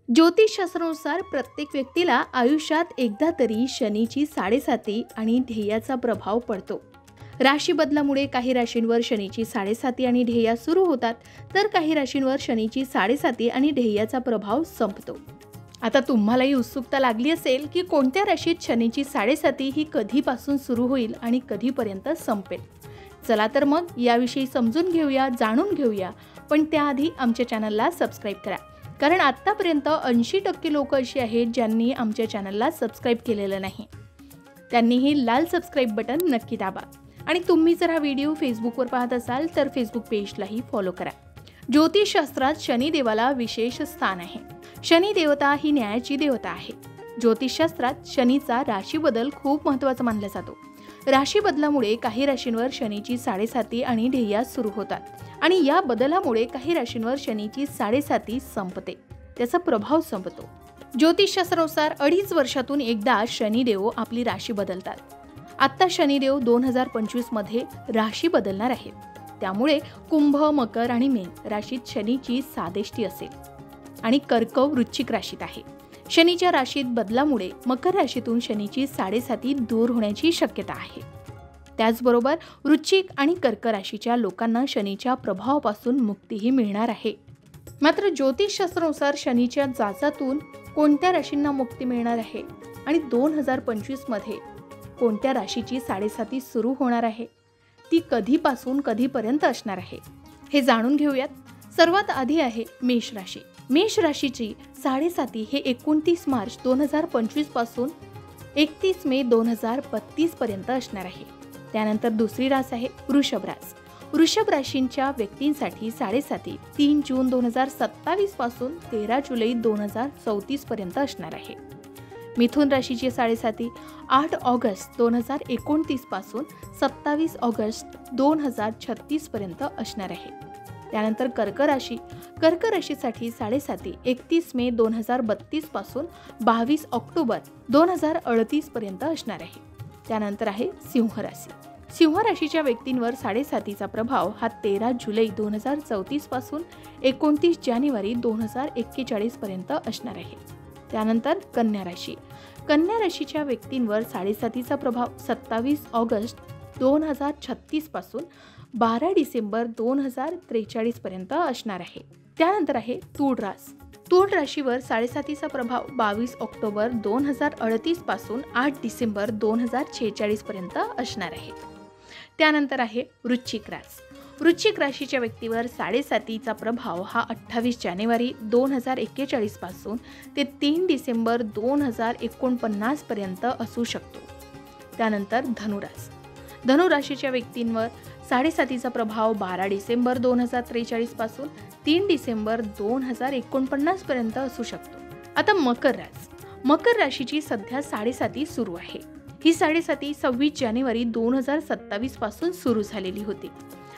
ज्योतिषशास्त्रानुसार प्रत्येक व्यक्तीला आयुष्यात एकदा तरी शनीची 7.5 आणि ध्येयाचा प्रभाव पडतो. राशी बदलामुळे काही राशींवर शनीची 7.5 आणि ध्येया सुरू होतात, तर काही राशींवर शनीची 7.5 आणि ध्येयाचा प्रभाव संपतो. आता तुम्हालाही उत्सुकता लागली असेल की कोणत्या राशीत शनीची 7.5 ही कधीपासून सुरू होईल आणि कधीपर्यंत संपेल. चला तर मग याविषयी समजून घेऊया, जाणून घेऊया. पण त्याआधी आमच्या चॅनलला सबस्क्राईब करा, कारण आत्तापर्यंत 80% लोक अशी आहेत ज्यांनी आमच्या चॅनलला सबस्क्राईब केलेलं नाही. त्यांनीही लाल सबस्क्राईब बटन नक्की दाबा. आणि तुम्ही जर हा व्हिडिओ फेसबुकवर पाहत असाल तर फेसबुक पेजलाही फॉलो करा. ज्योतिषशास्त्रात शनिदेवाला विशेष स्थान आहे. शनी देवता ही न्यायाची देवता आहे. ज्योतिषशास्त्रात शनीचा राशी बदल खूप महत्त्वाचा मानला जातो. राशी बदलामुळे काही राशींवर शनीची 7.5 आणि ध्येया सुरू होतात आणि या बदलामुळे काही राशींवर शनीची 7.5 संपते, त्याचा प्रभाव संपतो. ज्योतिषशास्त्रानुसार 2.5 वर्षातून एकदा शनिदेव आपली राशी बदलतात. आत्ता शनिदेव 2025 मध्ये राशी बदलणार आहेत. त्यामुळे कुंभ, मकर आणि मीन राशीत शनीची 6 असेल आणि कर्क, वृश्चिक राशीत आहे. शनीच्या राशीत बदलामुळे मकर राशीतून शनीची 7.5 दूर होण्याची शक्यता आहे. त्याचबरोबर वृश्चिक आणि कर्क राशीच्या लोकांना शनीच्या प्रभावापासून मुक्तीही मिळणार आहे. मात्र ज्योतिषशास्त्रानुसार शनीच्या जाचातून कोणत्या राशींना मुक्ती मिळणार आहे आणि 2025 मध्ये कोणत्या राशीची 7.5 सुरू होणार आहे, ती कधीपासून कधीपर्यंत असणार आहे, हे जाणून घेऊयात. सर्वात आधी आहे मेष राशी. मेष राशीची 7.5 हे 29 मार्च 2025 पासून 31 मे 2032 पर्यंत असणार आहे. त्यानंतर दुसरी रास आहे वृषभ रास. वृषभ राशींच्या व्यक्तींसाठी 7.5 3 जून 2027 पासून 13 जुलै 2034 पर्यंत असणार आहे. मिथुन राशीची 7.5 8 ऑगस्ट 2029 पासून 27 ऑगस्ट 2036 पर्यंत असणार आहे. त्यानंतर कर्क राशी. कर्क राशीसाठी 7.5 31 मे 2032 पासून 22 ऑक्टोबर 2038 पर्यंत असणार आहे. त्यानंतर आहे सिंह राशी. सिंह राशीच्या व्यक्तींवर 7.5चा प्रभाव हा 13 जुलै 2034 पासून 29 जानेवारी 2041 पर्यंत असणार आहे. त्यानंतर कन्या राशी. कन्या राशीच्या व्यक्तींवर 7.5चा प्रभाव 27 ऑगस्ट 2036 पासून 12 डिसेंबर 2043 पर्यंत असणार आहे. त्यानंतर आहे तुळ रास. तुळ राशीवर 7.5चा प्रभाव 22 ऑक्टोबर 2038 पासून 8 डिसेंबर 2046 पर्यंत असणार आहे. त्यानंतर आहे वृश्चिक रास. वृश्चिक राशीच्या व्यक्तीवर 7.5चा प्रभाव हा 28 जानेवारी 2041 पासून ते 3 डिसेंबर 2049 पर्यंत असू शकतो. त्यानंतर धनुरास. धनुराशीच्या व्यक्तींवर 7.5चा प्रभाव 12 डिसेंबर 2043 पासून 3 डिसेंबर 2049 पर्यंत असू शकतो. आता मकर रास. मकर राशीची सध्या 7.5 सुरू आहे. ही 7.5 26 जानेवारी 2027 पासून सुरू झालेली होती.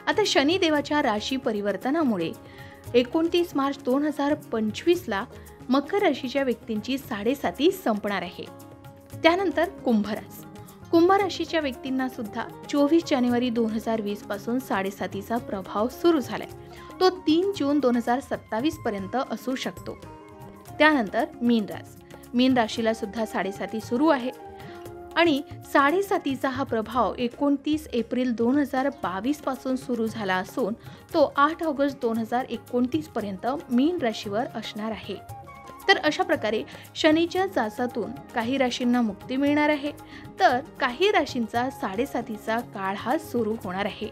आता शनिदेवाच्या राशी परिवर्तनामुळे 29 मार्च 2025 ला मकर राशीच्या व्यक्तींची 7.5 संपणार आहे. त्यानंतर कुंभ रास. कुंभ राशीच्या व्यक्तींना सुद्धा 24 जानेवारी 2020 पासून 7.5चा प्रभाव सुरू झालाय. तो 3 जून 2027 पर्यंत असू शकतो. त्यानंतर मीन रास. मीन राशीला सुद्धा 7.5 सुरू आहे आणि 7.5चा हा प्रभाव 29 एप्रिल 2022 पासून सुरू झाला असून तो 8 ऑगस्ट 2029 पर्यंत मीन राशीवर असणार आहे. तर अशा प्रकारे शनीच्या जाचातून काही राशींना मुक्ती मिळणार आहे, तर काही राशींचा 7.5चा काळ हा सुरू होणार आहे.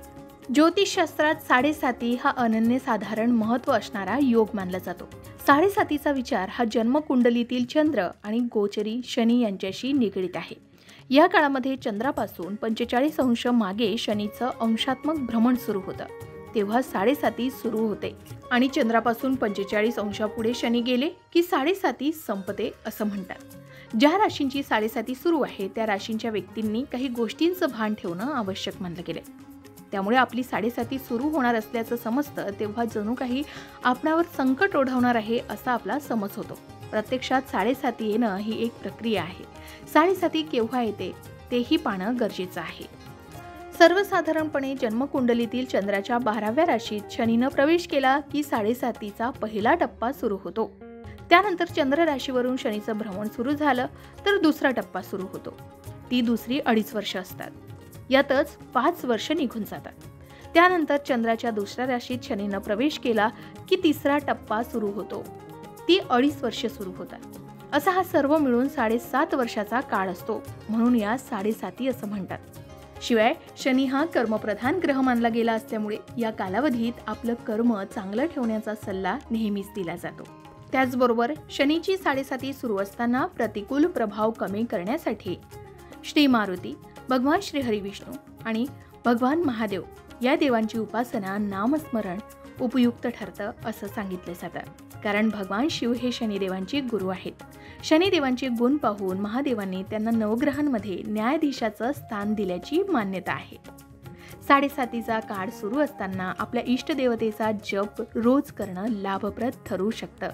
ज्योतिषशास्त्रात 7.5 हा अनन्यसाधारण महत्त्व असणारा योग मानला जातो. 7.5चा विचार हा जन्मकुंडलीतील चंद्र आणि गोचरी शनी यांच्याशी निगडित आहे. या काळामध्ये चंद्रापासून 45 अंश मागे शनीचं अंशात्मक भ्रमण सुरू होतं, तेव्हा 7.5 सुरू होते आणि चंद्रापासून 45 अंशापुढे शनी गेले की 7.5 संपते असं म्हणतात. ज्या राशींची 7.5 सुरू आहे त्या राशींच्या व्यक्तींनी काही गोष्टींचं भान ठेवणं आवश्यक मानलं गेलंय. त्यामुळे आपली 7.5 सुरू होणार असल्याचं समजतं तेव्हा जणू काही आपणावर संकट ओढवणार आहे असा आपला समज होतो. प्रत्यक्षात 7.5 येणं ही एक प्रक्रिया आहे. 7.5 केव्हा येते तेही पाहणं गरजेचं आहे. सर्वसाधारणपणे जन्मकुंडलीतील चंद्राच्या 12व्या राशीत शनीनं प्रवेश केला की 7.5चा पहिला टप्पा सुरू होतो. त्यानंतर चंद्र राशीवरून शनीचं भ्रमण सुरू झालं तर दुसरा टप्पा सुरू होतो. ती दुसरी 2.5 वर्ष असतात. यातच 5 वर्ष निघून जातात. त्यानंतर चंद्राच्या दुसऱ्या राशीत शनीनं प्रवेश केला की तिसरा टप्पा सुरू होतो. ती 2.5 वर्ष सुरू होतात. असा हा सर्व मिळून 7.5 वर्षाचा काळ असतो. म्हणून या 7.5 असं म्हणतात. शिवाय शनी हा कर्मप्रधान ग्रह मानला गेला असल्यामुळे या कालावधीत आपलं कर्म चांगलं ठेवण्याचा सल्ला नेहमीच दिला जातो. त्याचबरोबर शनीची 7.5 सुरू असताना प्रतिकूल प्रभाव कमी करण्यासाठी श्री मारुती, भगवान श्री हरिविष्णू आणि भगवान महादेव या देवांची उपासना, नामस्मरण उपयुक्त ठरतं असं सांगितलं जातं. कारण भगवान शिव हे शनिदेवांचे गुरु आहेत. शनिदेवांचे गुण पाहून महादेवांनी त्यांना नवग्रहांमध्ये न्यायाधीशाचं स्थान दिल्याची मान्यता आहे. 7.5चा काळ सुरू असताना आपल्या इष्टदेवतेचा जप रोज करणं लाभप्रद ठरू शकतं.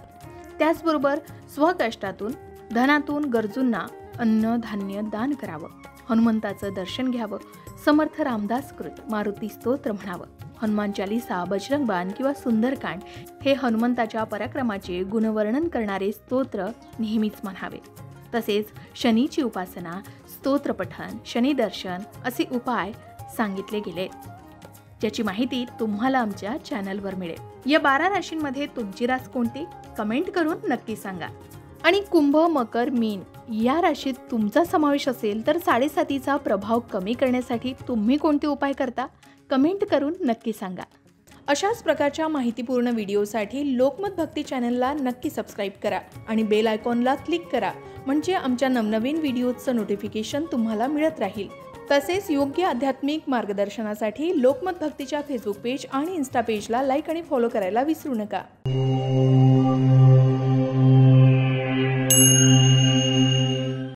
त्याचबरोबर स्वकष्टातून, धनातून गरजूंना अन्न धान्य दान करावं, हनुमंताचं दर्शन घ्यावं, समर्थ रामदास कृत मारुती स्तोत्र म्हणावं, हनुमान चालीसा, बजरंग बाण किंवा सुंदरकांड हे हनुमंताच्या पराक्रमाचे गुणवर्णन करणारे स्तोत्र नेहमीच म्हणावे. तसेच शनीची उपासना, स्तोत्रपठण, शनिदर्शन असे उपाय सांगितले गेले, ज्याची माहिती तुम्हाला आमच्या चॅनलवर मिळेल. या 12 राशींमध्ये तुमची रास कोणती कमेंट करून नक्की सांगा. आणि कुंभ, मकर, मीन या राशीत तुमचा समावेश असेल तर 7.5चा प्रभाव कमी करण्यासाठी तुम्ही कोणते उपाय करता कमेंट करून नक्की सांगा. अशाच प्रकारच्या माहितीपूर्ण व्हिडिओसाठी लोकमत भक्ती चॅनलला नक्की सबस्क्राईब करा आणि बेल आयकॉनला क्लिक करा, म्हणजे आमच्या नवनवीन व्हिडिओचं नोटिफिकेशन तुम्हाला मिळत राहील. तसेच योग्य आध्यात्मिक मार्गदर्शनासाठी लोकमत भक्तीच्या फेसबुक पेज आणि इन्स्टा पेजला लाईक आणि फॉलो करायला विसरू नका.